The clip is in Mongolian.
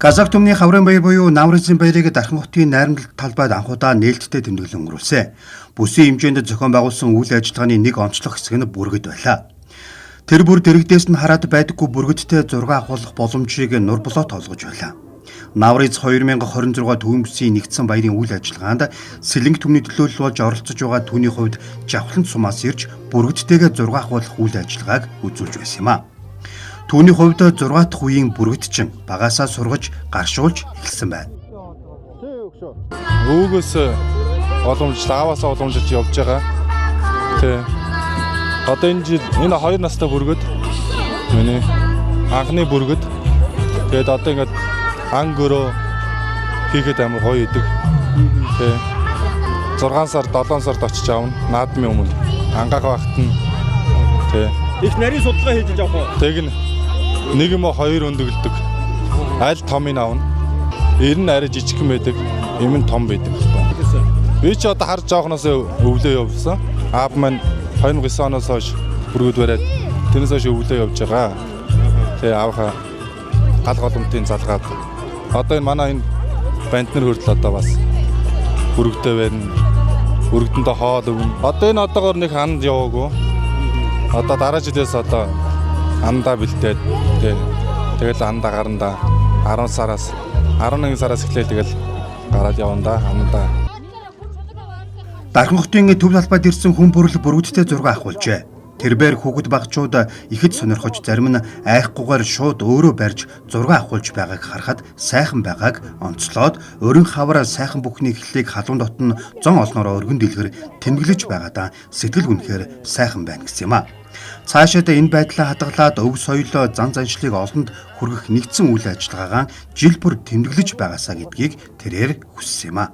Казак түмний хаврын баяр буюу Намрын баярыг Дархан хотын найрамдал талбайд анхудаа нээлттэй тэмдэглэн өнгөрүүлсэн. Бүсийн хэмжээнд зохион байгуулсан үйл ажиллагааны нэг онцлог хэсэг нь бүргэд байлаа. Тэр бүр дэрэгдээс нь хараад байдаггүй бүргэдтэй зураг авахлах боломжийг Нурболот олгож байлаа. Навриз 2026 төвийн бүсийн нэгдсэн баярын үйл ажиллагаанд Сэлэнг түмний төлөөлөл болж оролцож байгаа түүний хувьд Жавхлан сумаас ирж бүргэдтэйгээ зураг авахлах үйл ажиллагааг үзүүлж байсан юм а. Түүний хувьд 6 дахь үеийн бүргэдчин багасаа сургаж гаршуулж эхэлсэн байна. Өвгөөс ааваасаа уламжилж явж байгаа. Тэ. Одоо энэ жил энэ 2 настай бүргэд миний анхны бүргэд. Тэгээд одоо ингээд ангөрөө хийхэд амар гоё идэг. Тэ. 6 сар 7 сард очиж аавна. Наадмын өмнө ангаах багт нь. Тэ. Их нарийн судалгаа хийж авах уу? Тэг нэг юм уу 2 өндөгөлдөг. Аль томыг аавна. Ер нь арай жижигхэн байдаг. Им нь том байдаг. Би ч одоо харж жоохноос өвлөө явсан. Аав маань 2009 оноос хойш бүргэд бариад тэрнээс хойш өвлөө явж байгаа. Тэгээ аавха гал голомтын залгаад одоо энэ манай энэ банднэр хүртэл одоо бас бүргэдээ байна. Бүргэдэндээ хоол өгнө. Одоо энэ одоогоор нэг ханд яваагүй. Одоо дараа жилээс одоо андаа бэлдээд тэгэл андаа гарандаа 10 сараас 11 сараас эхлээл тэгэл гараад явна да андаа. Дархан хотын төв талбайд ирсэн хүн бүрэл бүргэдтэй зураг авахулжээ. Тэрбээр хүүхэд багчууд ихэд сонирхож зарим нь айхгүйгээр шууд өөрөө барьж зураг авахулж байгааг харахад сайхан байгааг онцлоод өрн хавар сайхан бүхний эхлэлийг халуун дотн зон олноороо өргөн дэлгэр тэмдэглэж байгаадаа сэтгэл үнэхээр сайхан байна гэсэн юм а. Цаашаа энэ байдлаа хадгалаад өв соёлоо зан заншлыг олонд хүргэх нэгдсэн үйл ажиллагаагаа жил бүр тэмдэглэж байгаасаа гэдгийг тэрээр хүссэн юм а.